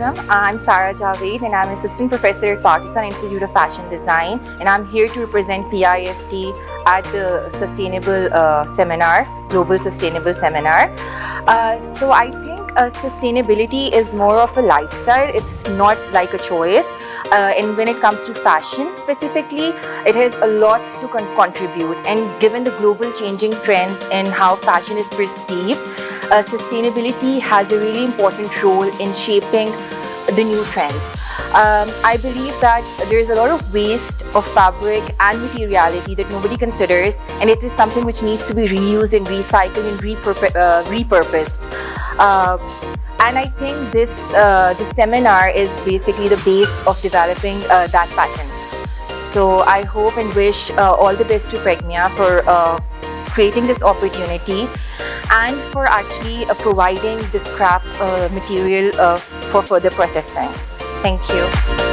welcome. I'm Sara Javaid and I'm Assistant Professor at Pakistan Institute of Fashion Design, and I'm here to represent PIFD at the Sustainable Seminar, Global Sustainable Seminar. So I think sustainability is more of a lifestyle. It's not like a choice. And when it comes to fashion specifically, it has a lot to contribute. And given the global changing trends in how fashion is perceived, sustainability has a really important role in shaping the new trends. I believe that there's a lot of waste of fabric and materiality that nobody considers, and it is something which needs to be reused and recycled and repurposed. And I think this seminar is basically the base of developing that pattern. So I hope and wish all the best to PRGMEA for creating this opportunity and for actually providing this scrap material for further processing. Thank you.